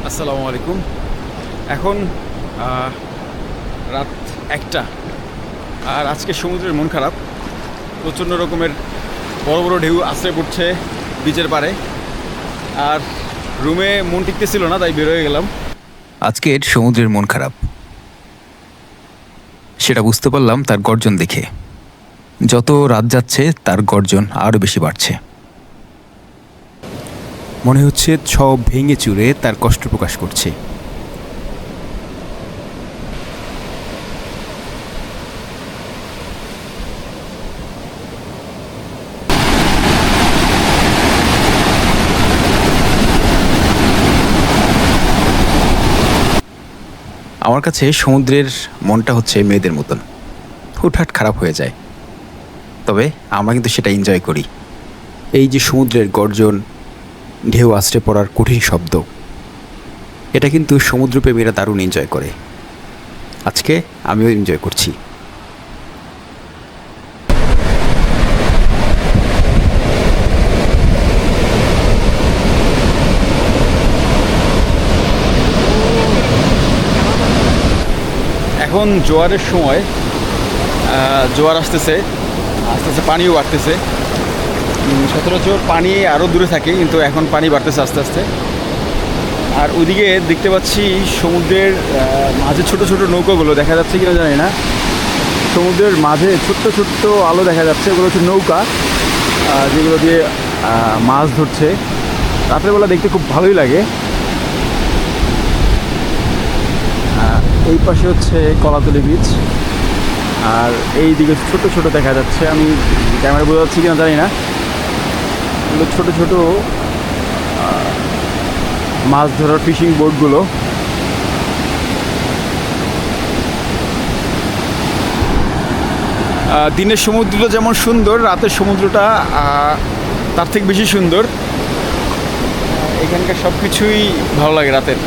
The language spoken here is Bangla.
আসসালামু আলাইকুম। এখন রাত 1টা, আর আজকে সমুদ্রের মন খারাপ। প্রচণ্ড রকমের বড় বড় ঢেউ আছড়ে পড়ছে বিচের পাড়ে, আর রুমে মন টিকতেছিল না, তাই বের হয়ে গেলাম। আজকের সমুদ্রের মন খারাপ, সেটা বুঝতে পারলাম তার গর্জন দেখে। যত রাত যাচ্ছে তার গর্জন আরও বেশি বাড়ছে। মনে হচ্ছে সব ভেঙে চুরে তার কষ্ট প্রকাশ করছে। আমার কাছে সমুদ্রের মনটা হচ্ছে মেয়েদের মতন, হুটহাট খারাপ হয়ে যায়। তবে আমরা কিন্তু সেটা এনজয় করি। এই যে সমুদ্রের গর্জন, ঢেউ আছড়ে পড়ার কঠিন শব্দ, এটা কিন্তু সমুদ্রপ্রেমীরা দারুণ এনজয় করে। আজকে আমিও এনজয় করছি। এখন জোয়ারের সময়, জোয়ার আসতেছে, আস্তে আস্তে পানিও বাড়তেছে। সচরাচর পানি আরও দূরে থাকে, কিন্তু এখন পানি বাড়তেছে আস্তে আস্তে। আর ওইদিকে দেখতে পাচ্ছি সমুদ্রের মাঝে ছোট ছোট নৌকাগুলো দেখা যাচ্ছে কিনা জানি না। সমুদ্রের মাঝে ছোট্ট ছোট্ট আলো দেখা যাচ্ছে, ওগুলো হচ্ছে নৌকা, যেগুলো দিয়ে মাছ ধরছে। রাতের বেলা দেখতে খুব ভালোই লাগে। এই পাশে হচ্ছে কলাতলি বিচ, আর এই দিকে ছোট ছোট দেখা যাচ্ছে, আমি ক্যামেরা বোঝা যাচ্ছে কিনা জানি না, এগুলো ছোট ছোট মাছ ধরার ফিশিং বোটগুলো। দিনের সমুদ্রটা যেমন সুন্দর, রাতের সমুদ্রটা তার থেকে বেশি সুন্দর। এখানকার সব কিছুই ভালো লাগে রাতের।